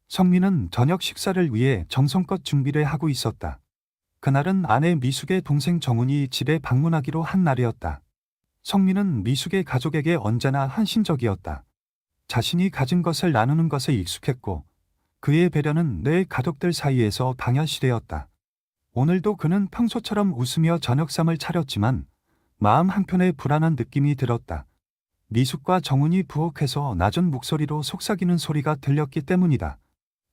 성민은 저녁 식사를 위해 정성껏 준비를 하고 있었다. 그날은 아내 미숙의 동생 정훈이 집에 방문하기로 한 날이었다. 성민은 미숙의 가족에게 언제나 헌신적이었다. 자신이 가진 것을 나누는 것에 익숙했고 그의 배려는 내 가족들 사이에서 당연시되었다. 오늘도 그는 평소처럼 웃으며 저녁상을 차렸지만 마음 한편에 불안한 느낌이 들었다. 미숙과 정훈이 부엌에서 낮은 목소리로 속삭이는 소리가 들렸기 때문이다.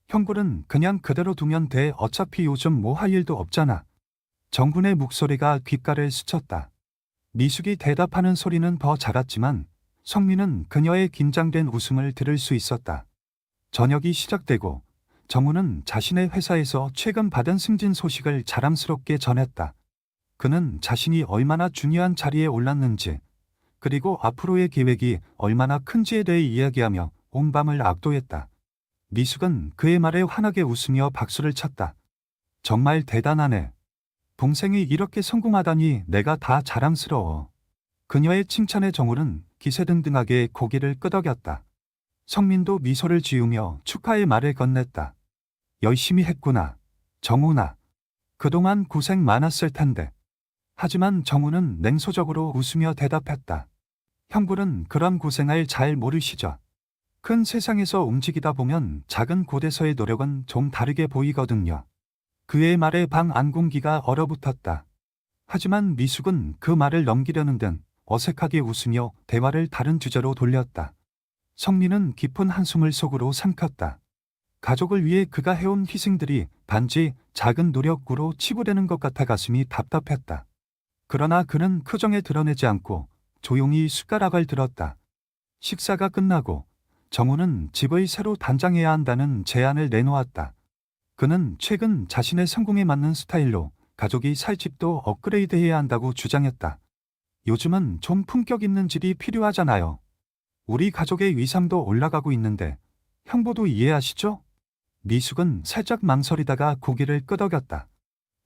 형굴은 그냥 그대로 두면 돼. 어차피 요즘 뭐 할 일도 없잖아. 정훈의 목소리가 귓가를 스쳤다. 미숙이 대답하는 소리는 더 작았지만 성민은 그녀의 긴장된 웃음을 들을 수 있었다. 저녁이 시작되고 정훈은 자신의 회사에서 최근 받은 승진 소식을 자랑스럽게 전했다. 그는 자신이 얼마나 중요한 자리에 올랐는지 그리고 앞으로의 계획이 얼마나 큰지에 대해 이야기하며 온 밤을 압도했다. 미숙은 그의 말에 환하게 웃으며 박수를 쳤다. 정말 대단하네. 동생이 이렇게 성공하다니 내가 다 자랑스러워. 그녀의 칭찬에 정훈은 기세등등하게 고개를 끄덕였다. 성민도 미소를 지으며 축하의 말을 건넸다. 열심히 했구나. 정훈아. 그동안 고생 많았을 텐데. 하지만 정훈은 냉소적으로 웃으며 대답했다. 형부는 그런 고생을 잘 모르시죠. 큰 세상에서 움직이다 보면 작은 곳에서의 노력은 좀 다르게 보이거든요. 그의 말에 방 안 공기가 얼어붙었다. 하지만 미숙은 그 말을 넘기려는 듯 어색하게 웃으며 대화를 다른 주제로 돌렸다. 성민은 깊은 한숨을 속으로 삼켰다. 가족을 위해 그가 해온 희생들이 단지 작은 노력으로 치부되는 것 같아 가슴이 답답했다. 그러나 그는 표정에 드러내지 않고 조용히 숟가락을 들었다. 식사가 끝나고 정훈은 집을 새로 단장해야 한다는 제안을 내놓았다. 그는 최근 자신의 성공에 맞는 스타일로 가족이 살 집도 업그레이드해야 한다고 주장했다. 요즘은 좀 품격 있는 집이 필요하잖아요. 우리 가족의 위상도 올라가고 있는데 형부도 이해하시죠? 미숙은 살짝 망설이다가 고개를 끄덕였다.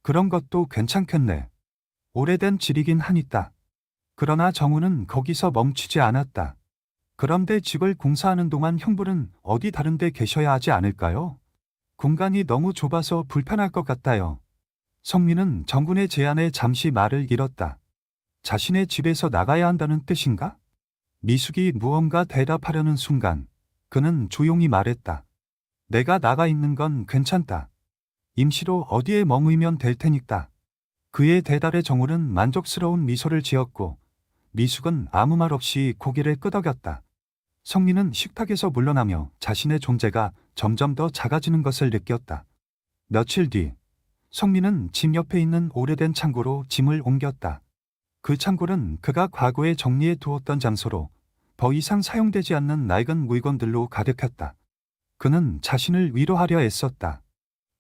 그런 것도 괜찮겠네. 오래된 집이긴 하니까. 그러나 정훈은 거기서 멈추지 않았다. 그런데 집을 공사하는 동안 형부는 어디 다른 데 계셔야 하지 않을까요? 공간이 너무 좁아서 불편할 것 같아요. 성민은 정군의 제안에 잠시 말을 잃었다. 자신의 집에서 나가야 한다는 뜻인가? 미숙이 무언가 대답하려는 순간 그는 조용히 말했다. 내가 나가 있는 건 괜찮다. 임시로 어디에 머물면 될 테니까. 그의 대답에 정훈은 만족스러운 미소를 지었고 미숙은 아무 말 없이 고개를 끄덕였다. 성민은 식탁에서 물러나며 자신의 존재가 점점 더 작아지는 것을 느꼈다. 며칠 뒤 성민은 집 옆에 있는 오래된 창고로 짐을 옮겼다. 그 창고는 그가 과거에 정리해 두었던 장소로 더 이상 사용되지 않는 낡은 물건들로 가득했다. 그는 자신을 위로하려 애썼다.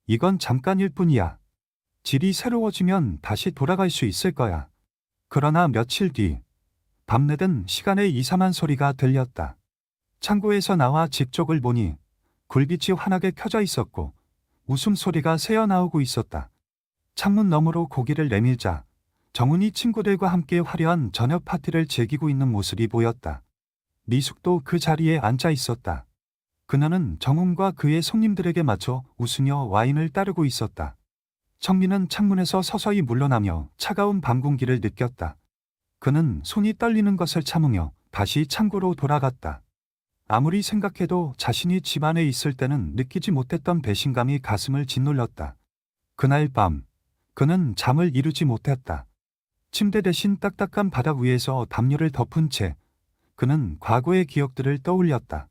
이건 잠깐일 뿐이야. 집이 새로워지면 다시 돌아갈 수 있을 거야. 그러나 며칠 뒤 밤늦은 시간에 이상한 소리가 들렸다. 창고에서 나와 집 쪽을 보니 굴빛이 환하게 켜져 있었고 웃음소리가 새어나오고 있었다. 창문 너머로 고개를 내밀자 정훈이 친구들과 함께 화려한 저녁 파티를 즐기고 있는 모습이 보였다. 미숙도 그 자리에 앉아 있었다. 그녀는 정훈과 그의 손님들에게 맞춰 웃으며 와인을 따르고 있었다. 정민은 창문에서 서서히 물러나며 차가운 밤 공기를 느꼈다. 그는 손이 떨리는 것을 참으며 다시 창고로 돌아갔다. 아무리 생각해도 자신이 집 안에 있을 때는 느끼지 못했던 배신감이 가슴을 짓눌렀다. 그날 밤 그는 잠을 이루지 못했다. 침대 대신 딱딱한 바닥 위에서 담요를 덮은 채 그는 과거의 기억들을 떠올렸다.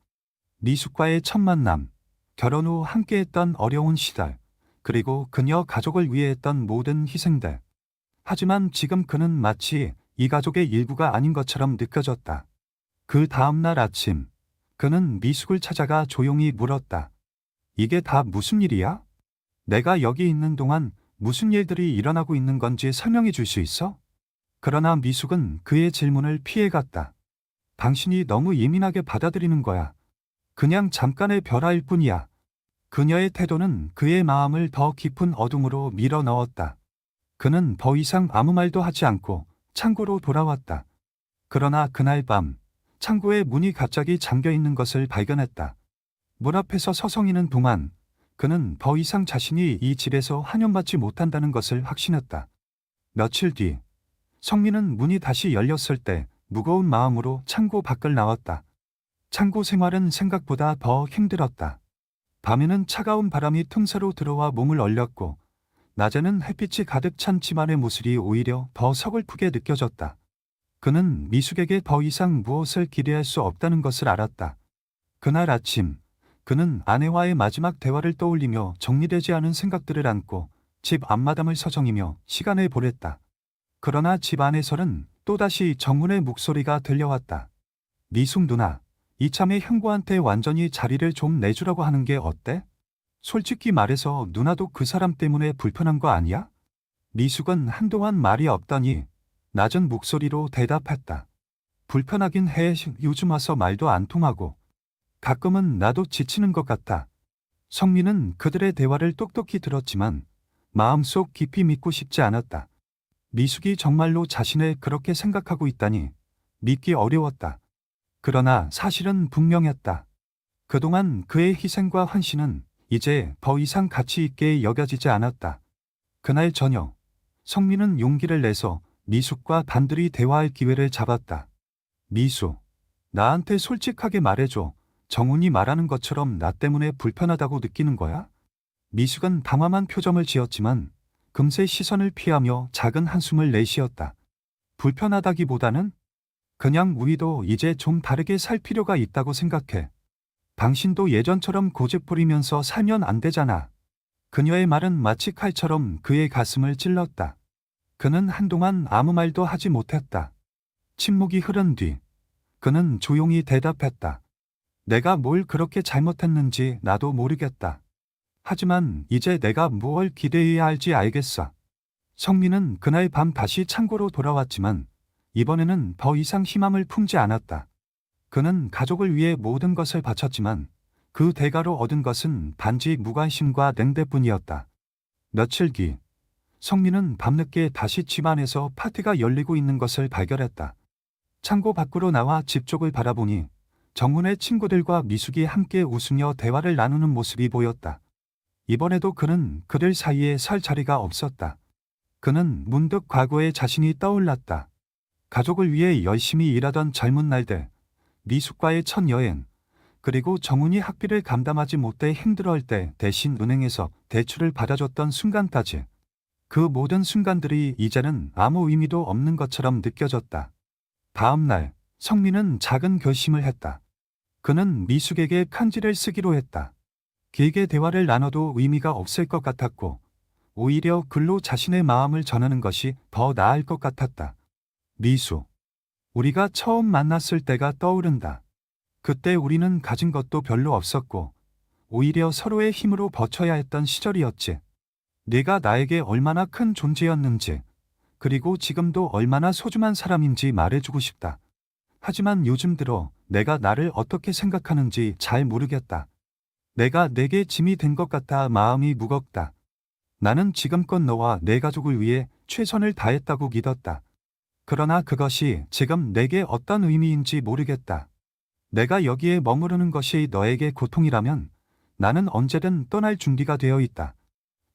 미숙과의 첫 만남, 결혼 후 함께했던 어려운 시절, 그리고 그녀 가족을 위해 했던 모든 희생들. 하지만 지금 그는 마치 이 가족의 일부가 아닌 것처럼 느껴졌다. 그 다음날 아침, 그는 미숙을 찾아가 조용히 물었다. 이게 다 무슨 일이야? 내가 여기 있는 동안 무슨 일들이 일어나고 있는 건지 설명해 줄 수 있어? 그러나 미숙은 그의 질문을 피해갔다. 당신이 너무 예민하게 받아들이는 거야. 그냥 잠깐의 변화일 뿐이야. 그녀의 태도는 그의 마음을 더 깊은 어둠으로 밀어 넣었다. 그는 더 이상 아무 말도 하지 않고 창고로 돌아왔다. 그러나 그날 밤 창고의 문이 갑자기 잠겨 있는 것을 발견했다. 문 앞에서 서성이는 동안 그는 더 이상 자신이 이 집에서 환영받지 못한다는 것을 확신했다. 며칠 뒤 성민은 문이 다시 열렸을 때 무거운 마음으로 창고 밖을 나왔다. 창고 생활은 생각보다 더 힘들었다. 밤에는 차가운 바람이 틈새로 들어와 몸을 얼렸고 낮에는 햇빛이 가득 찬 집안의 모습이 오히려 더 서글프게 느껴졌다. 그는 미숙에게 더 이상 무엇을 기대할 수 없다는 것을 알았다. 그날 아침 그는 아내와의 마지막 대화를 떠올리며 정리되지 않은 생각들을 안고 집 앞마당을 서성이며 시간을 보냈다. 그러나 집 안에서는 또다시 정훈의 목소리가 들려왔다. 미숙 누나, 이참에 형부한테 완전히 자리를 좀 내주라고 하는 게 어때? 솔직히 말해서 누나도 그 사람 때문에 불편한 거 아니야? 미숙은 한동안 말이 없더니 낮은 목소리로 대답했다. 불편하긴 해. 요즘 와서 말도 안 통하고 가끔은 나도 지치는 것 같아. 성민은 그들의 대화를 똑똑히 들었지만 마음속 깊이 믿고 싶지 않았다. 미숙이 정말로 자신을 그렇게 생각하고 있다니 믿기 어려웠다. 그러나 사실은 분명했다. 그동안 그의 희생과 헌신은 이제 더 이상 가치 있게 여겨지지 않았다. 그날 저녁, 성민은 용기를 내서 미숙과 단둘이 대화할 기회를 잡았다. 미숙, 나한테 솔직하게 말해줘. 정훈이 말하는 것처럼 나 때문에 불편하다고 느끼는 거야? 미숙은 당황한 표정을 지었지만 금세 시선을 피하며 작은 한숨을 내쉬었다. 불편하다기보다는 그냥 우리도 이제 좀 다르게 살 필요가 있다고 생각해. 당신도 예전처럼 고집 부리면서 살면 안 되잖아. 그녀의 말은 마치 칼처럼 그의 가슴을 찔렀다. 그는 한동안 아무 말도 하지 못했다. 침묵이 흐른 뒤 그는 조용히 대답했다. 내가 뭘 그렇게 잘못했는지 나도 모르겠다. 하지만 이제 내가 무엇을 기대해야 할지 알겠어. 성민은 그날 밤 다시 창고로 돌아왔지만 이번에는 더 이상 희망을 품지 않았다. 그는 가족을 위해 모든 것을 바쳤지만 그 대가로 얻은 것은 단지 무관심과 냉대뿐이었다. 며칠 뒤 성민은 밤늦게 다시 집안에서 파티가 열리고 있는 것을 발견했다. 창고 밖으로 나와 집 쪽을 바라보니 정훈의 친구들과 미숙이 함께 웃으며 대화를 나누는 모습이 보였다. 이번에도 그는 그들 사이에 설 자리가 없었다. 그는 문득 과거의 자신이 떠올랐다. 가족을 위해 열심히 일하던 젊은 날들, 미숙과의 첫 여행, 그리고 정훈이 학비를 감당하지 못해 힘들어할 때 대신 은행에서 대출을 받아줬던 순간까지. 그 모든 순간들이 이제는 아무 의미도 없는 것처럼 느껴졌다. 다음 날, 성민은 작은 결심을 했다. 그는 미숙에게 편지를 쓰기로 했다. 길게 대화를 나눠도 의미가 없을 것 같았고 오히려 글로 자신의 마음을 전하는 것이 더 나을 것 같았다. 미숙, 우리가 처음 만났을 때가 떠오른다. 그때 우리는 가진 것도 별로 없었고 오히려 서로의 힘으로 버텨야 했던 시절이었지. 네가 나에게 얼마나 큰 존재였는지 그리고 지금도 얼마나 소중한 사람인지 말해주고 싶다. 하지만 요즘 들어 내가 나를 어떻게 생각하는지 잘 모르겠다. 내가 내게 짐이 된 것 같아 마음이 무겁다. 나는 지금껏 너와 내 가족을 위해 최선을 다했다고 믿었다. 그러나 그것이 지금 내게 어떤 의미인지 모르겠다. 내가 여기에 머무르는 것이 너에게 고통이라면 나는 언제든 떠날 준비가 되어 있다.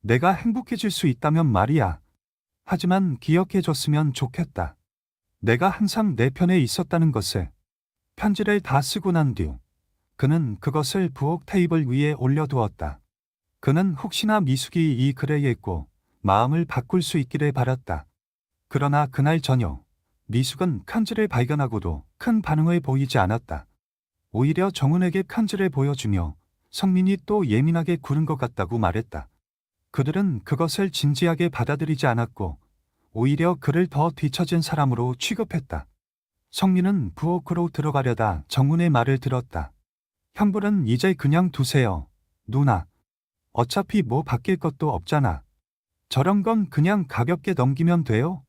내가 행복해질 수 있다면 말이야. 하지만 기억해줬으면 좋겠다. 내가 항상 내 편에 있었다는 것을. 편지를 다 쓰고 난 뒤 그는 그것을 부엌 테이블 위에 올려두었다. 그는 혹시나 미숙이 이 글을 읽고 마음을 바꿀 수 있기를 바랐다. 그러나 그날 저녁 미숙은 편지를 발견하고도 큰 반응을 보이지 않았다. 오히려 정훈에게 편지를 보여주며 성민이 또 예민하게 구른 것 같다고 말했다. 그들은 그것을 진지하게 받아들이지 않았고 오히려 그를 더 뒤처진 사람으로 취급했다. 성민은 부엌으로 들어가려다 정훈의 말을 들었다. 형부는 이제 그냥 두세요. 누나. 어차피 뭐 바뀔 것도 없잖아. 저런 건 그냥 가볍게 넘기면 돼요.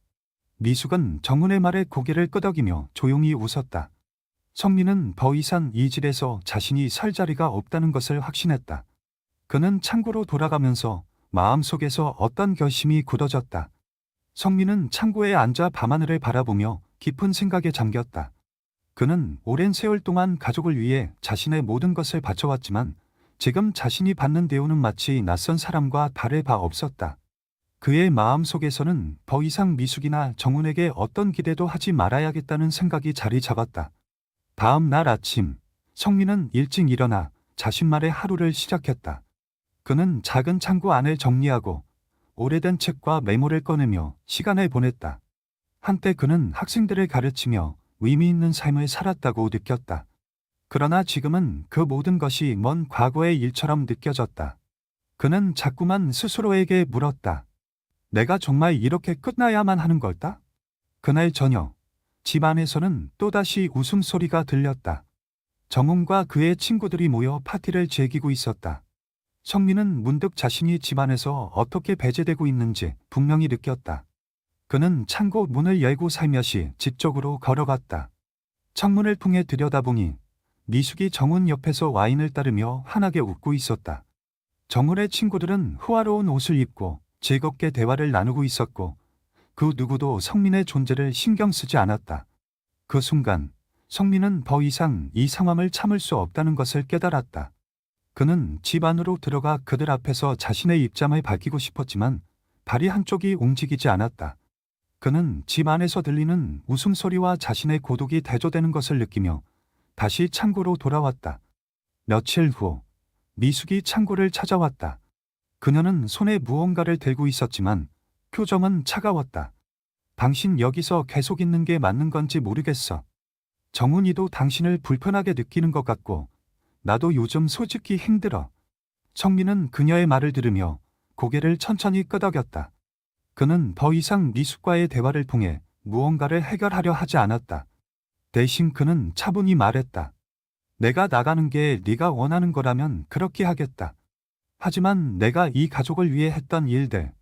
미숙은 정훈의 말에 고개를 끄덕이며 조용히 웃었다. 성민은 더 이상 이 집에서 자신이 살 자리가 없다는 것을 확신했다. 그는 창고로 돌아가면서 마음속에서 어떤 결심이 굳어졌다. 성민은 창고에 앉아 밤하늘을 바라보며 깊은 생각에 잠겼다. 그는 오랜 세월 동안 가족을 위해 자신의 모든 것을 바쳐왔지만 지금 자신이 받는 대우는 마치 낯선 사람과 다를 바 없었다. 그의 마음속에서는 더 이상 미숙이나 정훈에게 어떤 기대도 하지 말아야겠다는 생각이 자리 잡았다. 다음 날 아침, 성민은 일찍 일어나 자신만의 하루를 시작했다. 그는 작은 창고 안을 정리하고 오래된 책과 메모를 꺼내며 시간을 보냈다. 한때 그는 학생들을 가르치며 의미 있는 삶을 살았다고 느꼈다. 그러나 지금은 그 모든 것이 먼 과거의 일처럼 느껴졌다. 그는 자꾸만 스스로에게 물었다. 내가 정말 이렇게 끝나야만 하는 걸까? 그날 저녁, 집 안에서는 또다시 웃음소리가 들렸다. 정훈과 그의 친구들이 모여 파티를 즐기고 있었다. 성민은 문득 자신이 집안에서 어떻게 배제되고 있는지 분명히 느꼈다. 그는 창고 문을 열고 살며시 집 쪽으로 걸어갔다. 창문을 통해 들여다보니 미숙이 정훈 옆에서 와인을 따르며 환하게 웃고 있었다. 정훈의 친구들은 호화로운 옷을 입고 즐겁게 대화를 나누고 있었고 그 누구도 성민의 존재를 신경 쓰지 않았다. 그 순간 성민은 더 이상 이 상황을 참을 수 없다는 것을 깨달았다. 그는 집 안으로 들어가 그들 앞에서 자신의 입장을 밝히고 싶었지만 다리 한쪽이 움직이지 않았다. 그는 집 안에서 들리는 웃음소리와 자신의 고독이 대조되는 것을 느끼며 다시 창고로 돌아왔다. 며칠 후 미숙이 창고를 찾아왔다. 그녀는 손에 무언가를 들고 있었지만 표정은 차가웠다. 당신 여기서 계속 있는 게 맞는 건지 모르겠어. 정훈이도 당신을 불편하게 느끼는 것 같고 나도 요즘 솔직히 힘들어. 성민은 그녀의 말을 들으며 고개를 천천히 끄덕였다. 그는 더 이상 미숙과의 대화를 통해 무언가를 해결하려 하지 않았다. 대신 그는 차분히 말했다. 내가 나가는 게 네가 원하는 거라면 그렇게 하겠다. 하지만 내가 이 가족을 위해 했던 일들,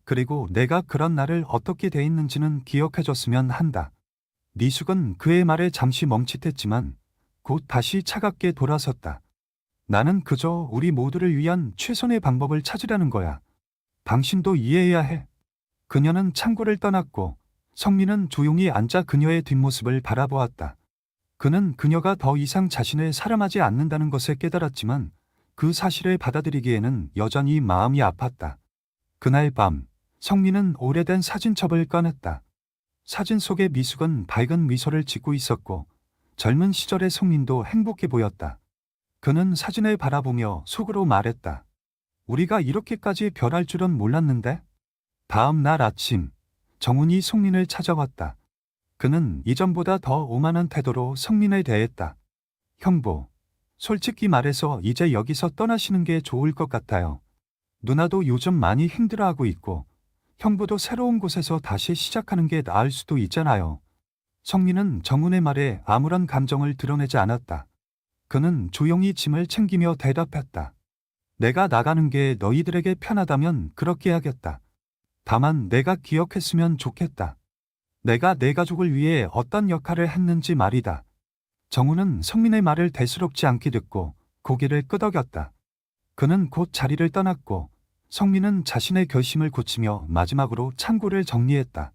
그리고 내가 그런 나를 어떻게 대했는지는 기억해줬으면 한다. 미숙은 그의 말에 잠시 멈칫했지만 곧 다시 차갑게 돌아섰다. 나는 그저 우리 모두를 위한 최선의 방법을 찾으려는 거야. 당신도 이해해야 해. 그녀는 창고를 떠났고 성민은 조용히 앉아 그녀의 뒷모습을 바라보았다. 그는 그녀가 더 이상 자신을 사랑하지 않는다는 것을 깨달았지만 그 사실을 받아들이기에는 여전히 마음이 아팠다. 그날 밤, 성민은 오래된 사진첩을 꺼냈다. 사진 속의 미숙은 밝은 미소를 짓고 있었고 젊은 시절의 성민도 행복해 보였다. 그는 사진을 바라보며 속으로 말했다. 우리가 이렇게까지 변할 줄은 몰랐는데? 다음 날 아침, 정훈이 성민을 찾아왔다. 그는 이전보다 더 오만한 태도로 성민을 대했다. 형부, 솔직히 말해서 이제 여기서 떠나시는 게 좋을 것 같아요. 누나도 요즘 많이 힘들어하고 있고 형부도 새로운 곳에서 다시 시작하는 게 나을 수도 있잖아요. 성민은 정훈의 말에 아무런 감정을 드러내지 않았다. 그는 조용히 짐을 챙기며 대답했다. 내가 나가는 게 너희들에게 편하다면 그렇게 하겠다. 다만 내가 기억했으면 좋겠다. 내가 내 가족을 위해 어떤 역할을 했는지 말이다. 정훈은 성민의 말을 대수롭지 않게 듣고 고개를 끄덕였다. 그는 곧 자리를 떠났고 성민은 자신의 결심을 굳히며 마지막으로 창고를 정리했다.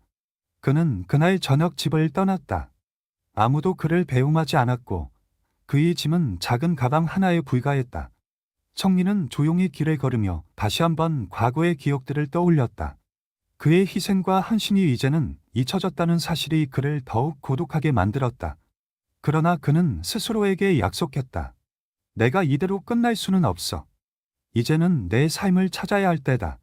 그는 그날 저녁 집을 떠났다. 아무도 그를 배웅하지 않았고 그의 짐은 작은 가방 하나에 불과했다. 성민은 조용히 길을 걸으며 다시 한번 과거의 기억들을 떠올렸다. 그의 희생과 헌신이 이제는 잊혀졌다는 사실이 그를 더욱 고독하게 만들었다. 그러나 그는 스스로에게 약속했다. 내가 이대로 끝날 수는 없어. 이제는 내 삶을 찾아야 할 때다.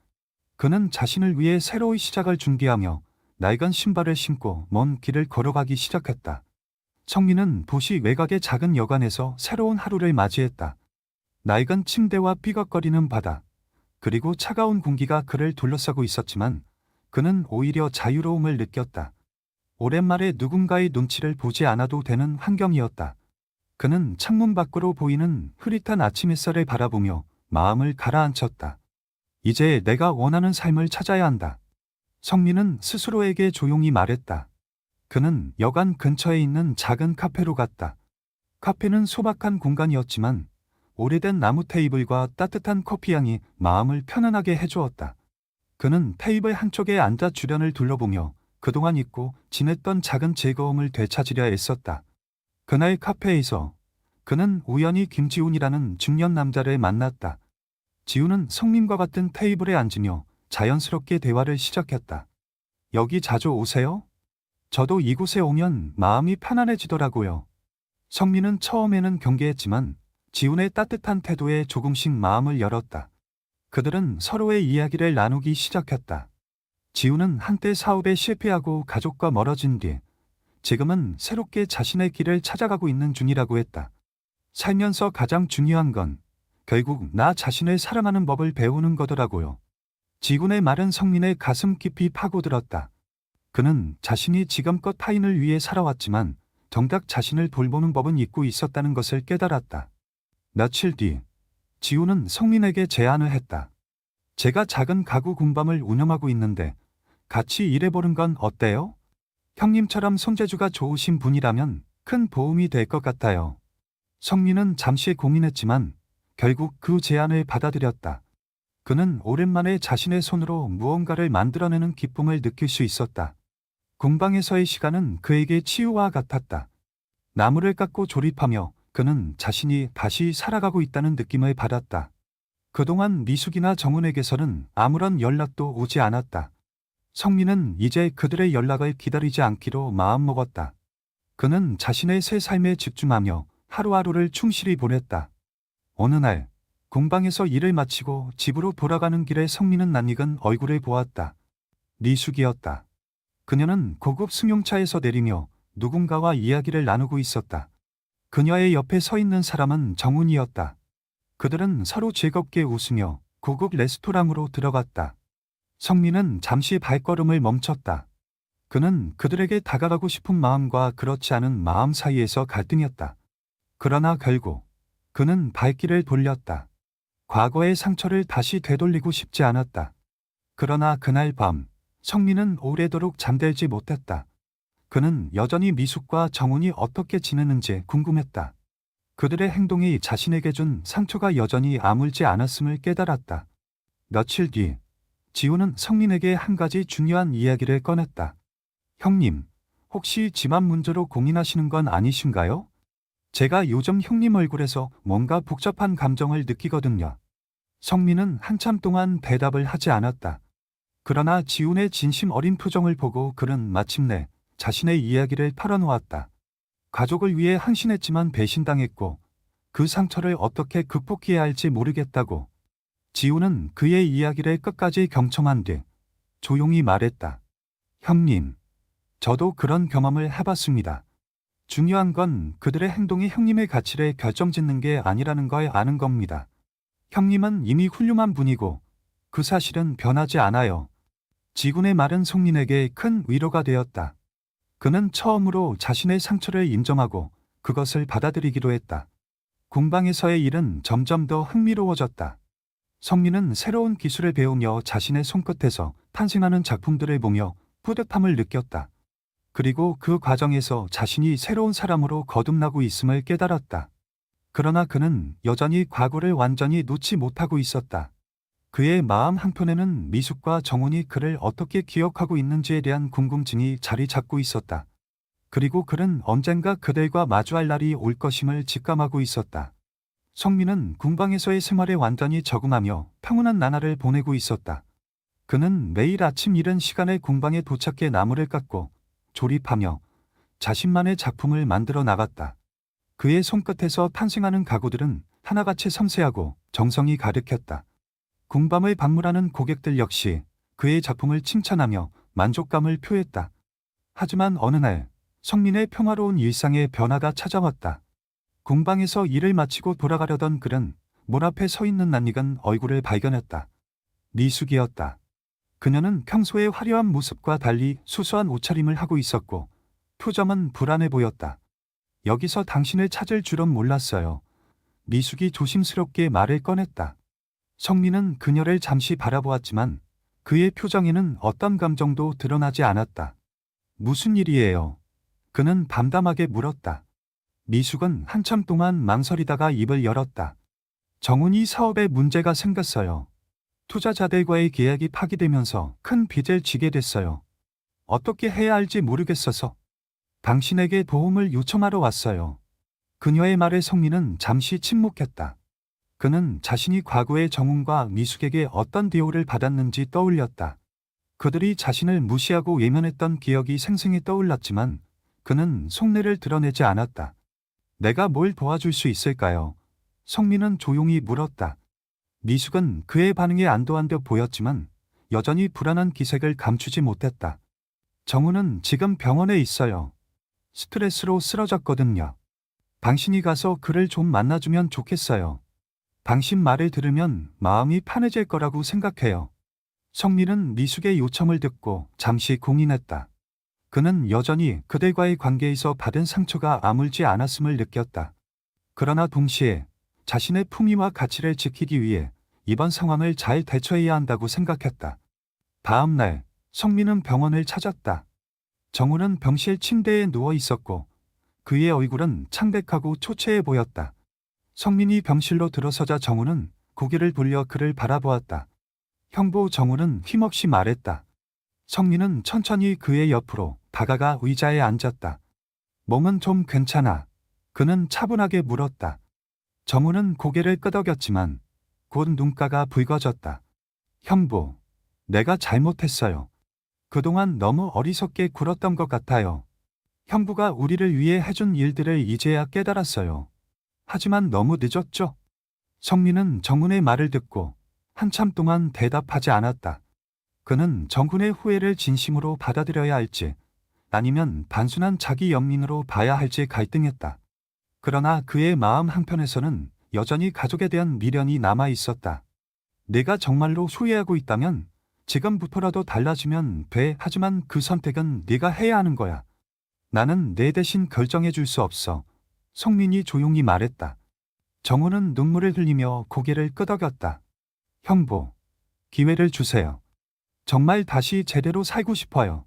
그는 자신을 위해 새로운 시작을 준비하며 낡은 신발을 신고 먼 길을 걸어가기 시작했다. 성민은 도시 외곽의 작은 여관에서 새로운 하루를 맞이했다. 낡은 침대와 삐걱거리는 바다, 그리고 차가운 공기가 그를 둘러싸고 있었지만 그는 오히려 자유로움을 느꼈다. 오랜만에 누군가의 눈치를 보지 않아도 되는 환경이었다. 그는 창문 밖으로 보이는 흐릿한 아침 햇살을 바라보며 마음을 가라앉혔다. 이제 내가 원하는 삶을 찾아야 한다. 성민은 스스로에게 조용히 말했다. 그는 여관 근처에 있는 작은 카페로 갔다. 카페는 소박한 공간이었지만 오래된 나무 테이블과 따뜻한 커피향이 마음을 편안하게 해주었다. 그는 테이블 한쪽에 앉아 주변을 둘러보며 그동안 잊고 지냈던 작은 즐거움을 되찾으려 애썼다. 그날 카페에서 그는 우연히 김지훈이라는 중년 남자를 만났다. 지훈은 성민과 같은 테이블에 앉으며 자연스럽게 대화를 시작했다. 여기 자주 오세요? 저도 이곳에 오면 마음이 편안해지더라고요. 성민은 처음에는 경계했지만 지훈의 따뜻한 태도에 조금씩 마음을 열었다. 그들은 서로의 이야기를 나누기 시작했다. 지훈은 한때 사업에 실패하고 가족과 멀어진 뒤 지금은 새롭게 자신의 길을 찾아가고 있는 중이라고 했다. 살면서 가장 중요한 건 결국 나 자신을 사랑하는 법을 배우는 거더라고요. 지훈의 말은 성민의 가슴 깊이 파고들었다. 그는 자신이 지금껏 타인을 위해 살아왔지만 정작 자신을 돌보는 법은 잊고 있었다는 것을 깨달았다. 며칠 뒤 지훈은 성민에게 제안을 했다. 제가 작은 가구 공방을 운영하고 있는데 같이 일해보는 건 어때요? 형님처럼 손재주가 좋으신 분이라면 큰 도움이 될 것 같아요. 성민은 잠시 고민했지만 결국 그 제안을 받아들였다. 그는 오랜만에 자신의 손으로 무언가를 만들어내는 기쁨을 느낄 수 있었다. 공방에서의 시간은 그에게 치유와 같았다. 나무를 깎고 조립하며 그는 자신이 다시 살아가고 있다는 느낌을 받았다. 그동안 미숙이나 정훈에게서는 아무런 연락도 오지 않았다. 성민은 이제 그들의 연락을 기다리지 않기로 마음먹었다. 그는 자신의 새 삶에 집중하며 하루하루를 충실히 보냈다. 어느 날 공방에서 일을 마치고 집으로 돌아가는 길에 성민은 낯익은 얼굴을 보았다. 미숙이었다. 그녀는 고급 승용차에서 내리며 누군가와 이야기를 나누고 있었다. 그녀의 옆에 서 있는 사람은 정훈이었다. 그들은 서로 즐겁게 웃으며 고급 레스토랑으로 들어갔다. 성민은 잠시 발걸음을 멈췄다. 그는 그들에게 다가가고 싶은 마음과 그렇지 않은 마음 사이에서 갈등이었다. 그러나 결국 그는 발길을 돌렸다. 과거의 상처를 다시 되돌리고 싶지 않았다. 그러나 그날 밤 성민은 오래도록 잠들지 못했다. 그는 여전히 미숙과 정훈이 어떻게 지내는지 궁금했다. 그들의 행동이 자신에게 준 상처가 여전히 아물지 않았음을 깨달았다. 며칠 뒤 지훈은 성민에게 한 가지 중요한 이야기를 꺼냈다. 형님, 혹시 집안 문제로 고민하시는 건 아니신가요? 제가 요즘 형님 얼굴에서 뭔가 복잡한 감정을 느끼거든요. 성민은 한참 동안 대답을 하지 않았다. 그러나 지훈의 진심 어린 표정을 보고 그는 마침내 자신의 이야기를 털어놓았다. 가족을 위해 헌신했지만 배신당했고 그 상처를 어떻게 극복해야 할지 모르겠다고. 지훈은 그의 이야기를 끝까지 경청한 뒤 조용히 말했다. 형님, 저도 그런 경험을 해봤습니다. 중요한 건 그들의 행동이 형님의 가치를 결정짓는 게 아니라는 걸 아는 겁니다. 형님은 이미 훌륭한 분이고 그 사실은 변하지 않아요. 지훈의 말은 성민에게 큰 위로가 되었다. 그는 처음으로 자신의 상처를 인정하고 그것을 받아들이기로 했다. 공방에서의 일은 점점 더 흥미로워졌다. 성민은 새로운 기술을 배우며 자신의 손끝에서 탄생하는 작품들을 보며 뿌듯함을 느꼈다. 그리고 그 과정에서 자신이 새로운 사람으로 거듭나고 있음을 깨달았다. 그러나 그는 여전히 과거를 완전히 놓지 못하고 있었다. 그의 마음 한편에는 미숙과 정훈이 그를 어떻게 기억하고 있는지에 대한 궁금증이 자리 잡고 있었다. 그리고 그는 언젠가 그들과 마주할 날이 올 것임을 직감하고 있었다. 성민은 공방에서의 생활에 완전히 적응하며 평온한 나날을 보내고 있었다. 그는 매일 아침 이른 시간에 공방에 도착해 나무를 깎고 조립하며 자신만의 작품을 만들어 나갔다. 그의 손끝에서 탄생하는 가구들은 하나같이 섬세하고 정성이 가득했다. 공방을 방문하는 고객들 역시 그의 작품을 칭찬하며 만족감을 표했다. 하지만 어느 날 성민의 평화로운 일상에 변화가 찾아왔다. 공방에서 일을 마치고 돌아가려던 그는 문 앞에 서 있는 낯익은 얼굴을 발견했다. 미숙이었다. 그녀는 평소의 화려한 모습과 달리 수수한 옷차림을 하고 있었고 표정은 불안해 보였다. 여기서 당신을 찾을 줄은 몰랐어요. 미숙이 조심스럽게 말을 꺼냈다. 성민은 그녀를 잠시 바라보았지만 그의 표정에는 어떤 감정도 드러나지 않았다. 무슨 일이에요? 그는 담담하게 물었다. 미숙은 한참 동안 망설이다가 입을 열었다. 정훈이 사업에 문제가 생겼어요. 투자자들과의 계약이 파기되면서 큰 빚을 지게 됐어요. 어떻게 해야 할지 모르겠어서 당신에게 도움을 요청하러 왔어요. 그녀의 말에 성민은 잠시 침묵했다. 그는 자신이 과거의 정훈과 미숙에게 어떤 대우를 받았는지 떠올렸다. 그들이 자신을 무시하고 외면했던 기억이 생생히 떠올랐지만 그는 속내를 드러내지 않았다. 내가 뭘 도와줄 수 있을까요? 성민은 조용히 물었다. 미숙은 그의 반응에 안도한 듯 보였지만 여전히 불안한 기색을 감추지 못했다. 정우는 지금 병원에 있어요. 스트레스로 쓰러졌거든요. 당신이 가서 그를 좀 만나주면 좋겠어요. 당신 말을 들으면 마음이 편해질 거라고 생각해요. 성민은 미숙의 요청을 듣고 잠시 고민했다. 그는 여전히 그들과의 관계에서 받은 상처가 아물지 않았음을 느꼈다. 그러나 동시에 자신의 품위와 가치를 지키기 위해 이번 상황을 잘 대처해야 한다고 생각했다. 다음 날, 성민은 병원을 찾았다. 정우는 병실 침대에 누워 있었고 그의 얼굴은 창백하고 초췌해 보였다. 성민이 병실로 들어서자 정우는 고개를 돌려 그를 바라보았다. 형부 정우는 힘없이 말했다. 성민은 천천히 그의 옆으로 다가가 의자에 앉았다. 몸은 좀 괜찮아. 그는 차분하게 물었다. 정우는 고개를 끄덕였지만 곧 눈가가 붉어졌다. 형부, 내가 잘못했어요. 그동안 너무 어리석게 굴었던 것 같아요. 형부가 우리를 위해 해준 일들을 이제야 깨달았어요. 하지만 너무 늦었죠? 성민은 정훈의 말을 듣고 한참 동안 대답하지 않았다. 그는 정훈의 후회를 진심으로 받아들여야 할지 아니면 단순한 자기 연민으로 봐야 할지 갈등했다. 그러나 그의 마음 한편에서는 여전히 가족에 대한 미련이 남아 있었다. 내가 정말로 후회하고 있다면 지금부터라도 달라지면 돼. 하지만 그 선택은 네가 해야 하는 거야. 나는 내 대신 결정해 줄 수 없어. 성민이 조용히 말했다. 정우는 눈물을 흘리며 고개를 끄덕였다. 형부, 기회를 주세요. 정말 다시 제대로 살고 싶어요.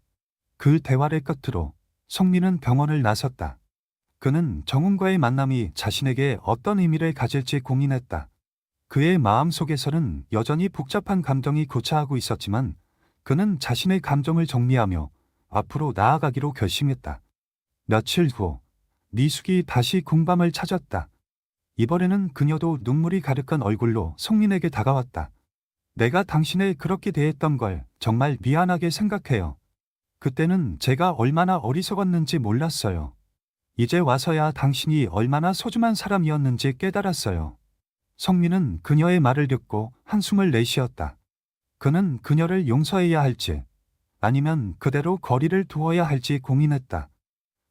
그 대화를 끝으로 성민은 병원을 나섰다. 그는 정훈과의 만남이 자신에게 어떤 의미를 가질지 고민했다. 그의 마음속에서는 여전히 복잡한 감정이 고차하고 있었지만 그는 자신의 감정을 정리하며 앞으로 나아가기로 결심했다. 며칠 후 미숙이 다시 공밤을 찾았다. 이번에는 그녀도 눈물이 가득한 얼굴로 성민에게 다가왔다. 내가 당신을 그렇게 대했던 걸 정말 미안하게 생각해요. 그때는 제가 얼마나 어리석었는지 몰랐어요. 이제 와서야 당신이 얼마나 소중한 사람이었는지 깨달았어요. 성민은 그녀의 말을 듣고 한숨을 내쉬었다. 그는 그녀를 용서해야 할지 아니면 그대로 거리를 두어야 할지 고민했다.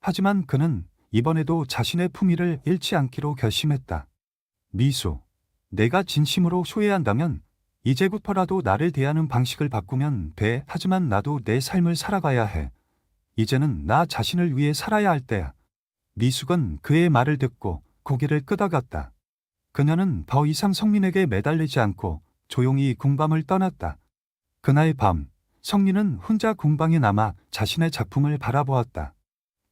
하지만 그는 이번에도 자신의 품위를 잃지 않기로 결심했다. 미수, 내가 진심으로 후회한다면 이제부터라도 나를 대하는 방식을 바꾸면 돼. 하지만 나도 내 삶을 살아가야 해. 이제는 나 자신을 위해 살아야 할 때야. 미숙은 그의 말을 듣고 고개를 끄덕였다. 그녀는 더 이상 성민에게 매달리지 않고 조용히 공방을 떠났다. 그날 밤, 성민은 혼자 공방에 남아 자신의 작품을 바라보았다.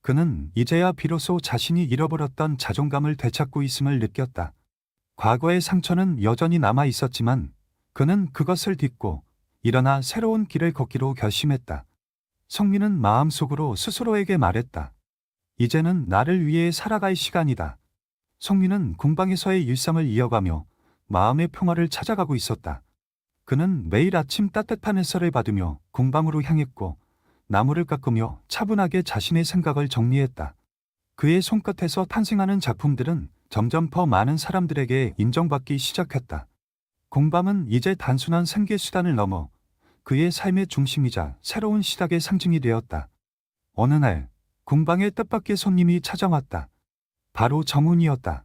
그는 이제야 비로소 자신이 잃어버렸던 자존감을 되찾고 있음을 느꼈다. 과거의 상처는 여전히 남아 있었지만 그는 그것을 딛고 일어나 새로운 길을 걷기로 결심했다. 성민은 마음속으로 스스로에게 말했다. 이제는 나를 위해 살아갈 시간이다. 성민은 공방에서의 일상을 이어가며 마음의 평화를 찾아가고 있었다. 그는 매일 아침 따뜻한 햇살을 받으며 공방으로 향했고 나무를 깎으며 차분하게 자신의 생각을 정리했다. 그의 손끝에서 탄생하는 작품들은 점점 더 많은 사람들에게 인정받기 시작했다. 공방은 이제 단순한 생계수단을 넘어 그의 삶의 중심이자 새로운 시작의 상징이 되었다. 어느 날 공방에 뜻밖의 손님이 찾아왔다. 바로 정훈이었다.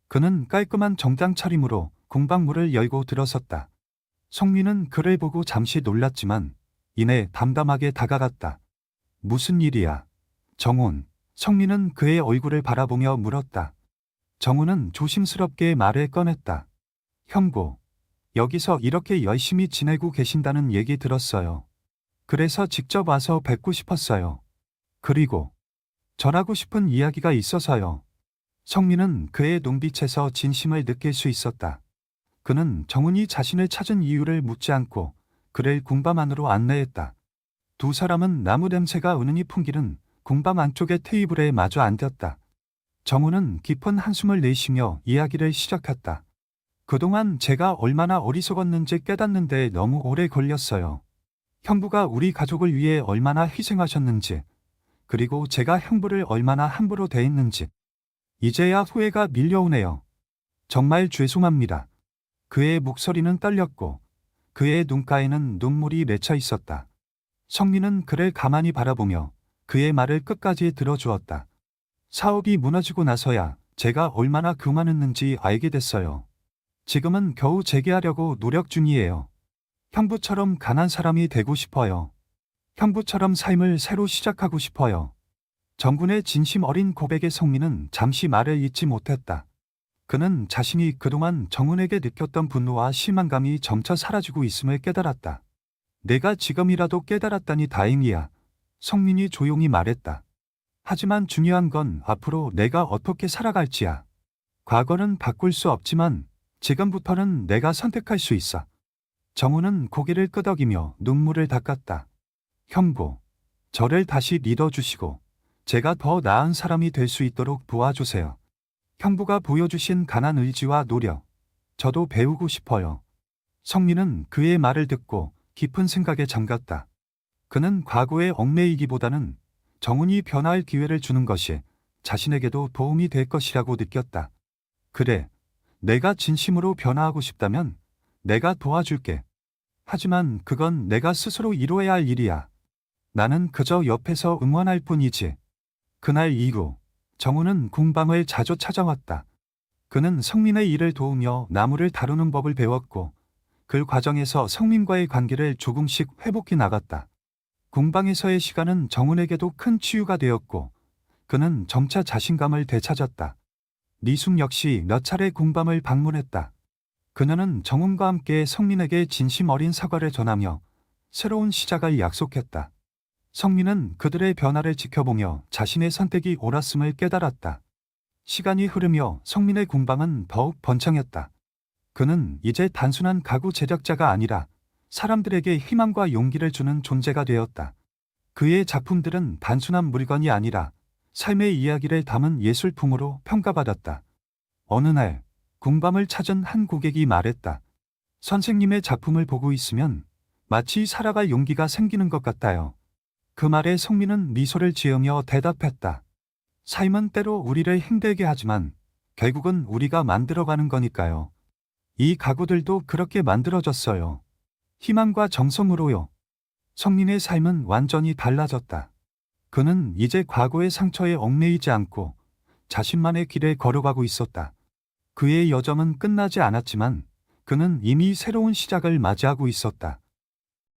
그는 깔끔한 정장 차림으로 공방문을 열고 들어섰다. 성민은 그를 보고 잠시 놀랐지만 이내 담담하게 다가갔다. 무슨 일이야? 정훈. 성민은 그의 얼굴을 바라보며 물었다. 정훈은 조심스럽게 말을 꺼냈다. 형부, 여기서 이렇게 열심히 지내고 계신다는 얘기 들었어요. 그래서 직접 와서 뵙고 싶었어요. 그리고 전하고 싶은 이야기가 있어서요. 성민은 그의 눈빛에서 진심을 느낄 수 있었다. 그는 정훈이 자신을 찾은 이유를 묻지 않고 그를 공방 안으로 안내했다. 두 사람은 나무 냄새가 은은히 풍기는 공방 안쪽의 테이블에 마주 앉았다. 정우는 깊은 한숨을 내쉬며 이야기를 시작했다. 그동안 제가 얼마나 어리석었는지 깨닫는데 너무 오래 걸렸어요. 형부가 우리 가족을 위해 얼마나 희생하셨는지, 그리고 제가 형부를 얼마나 함부로 대했는지, 이제야 후회가 밀려오네요. 정말 죄송합니다. 그의 목소리는 떨렸고, 그의 눈가에는 눈물이 맺혀 있었다. 성민은 그를 가만히 바라보며 그의 말을 끝까지 들어주었다. 사업이 무너지고 나서야 제가 얼마나 교만했는지 알게 됐어요. 지금은 겨우 재개하려고 노력 중이에요. 형부처럼 강한 사람이 되고 싶어요. 형부처럼 삶을 새로 시작하고 싶어요. 정군의 진심 어린 고백에 성민은 잠시 말을 잇지 못했다. 그는 자신이 그동안 정훈에게 느꼈던 분노와 실망감이 점차 사라지고 있음을 깨달았다. 내가 지금이라도 깨달았다니 다행이야. 성민이 조용히 말했다. 하지만 중요한 건 앞으로 내가 어떻게 살아갈지야. 과거는 바꿀 수 없지만 지금부터는 내가 선택할 수 있어. 정우는 고개를 끄덕이며 눈물을 닦았다. 형부, 저를 다시 믿어주시고 제가 더 나은 사람이 될 수 있도록 도와주세요. 형부가 보여주신 강한 의지와 노력, 저도 배우고 싶어요. 성민은 그의 말을 듣고 깊은 생각에 잠겼다. 그는 과거에 얽매이기보다는 정훈이 변화할 기회를 주는 것이 자신에게도 도움이 될 것이라고 느꼈다. 그래, 내가 진심으로 변화하고 싶다면 내가 도와줄게. 하지만 그건 내가 스스로 이뤄야 할 일이야. 나는 그저 옆에서 응원할 뿐이지. 그날 이후 정우는 공방을 자주 찾아왔다. 그는 성민의 일을 도우며 나무를 다루는 법을 배웠고 그 과정에서 성민과의 관계를 조금씩 회복해 나갔다. 공방에서의 시간은 정훈에게도 큰 치유가 되었고 그는 점차 자신감을 되찾았다. 리숙 역시 몇 차례 공방을 방문했다. 그녀는 정훈과 함께 성민에게 진심 어린 사과를 전하며 새로운 시작을 약속했다. 성민은 그들의 변화를 지켜보며 자신의 선택이 옳았음을 깨달았다. 시간이 흐르며 성민의 공방은 더욱 번창했다. 그는 이제 단순한 가구 제작자가 아니라 사람들에게 희망과 용기를 주는 존재가 되었다. 그의 작품들은 단순한 물건이 아니라 삶의 이야기를 담은 예술품으로 평가받았다. 어느 날 공방을 찾은 한 고객이 말했다. 선생님의 작품을 보고 있으면 마치 살아갈 용기가 생기는 것 같아요. 그 말에 성민은 미소를 지으며 대답했다. 삶은 때로 우리를 힘들게 하지만 결국은 우리가 만들어가는 거니까요. 이 가구들도 그렇게 만들어졌어요. 희망과 정성으로요. 성민의 삶은 완전히 달라졌다. 그는 이제 과거의 상처에 얽매이지 않고 자신만의 길에 걸어가고 있었다. 그의 여정은 끝나지 않았지만 그는 이미 새로운 시작을 맞이하고 있었다.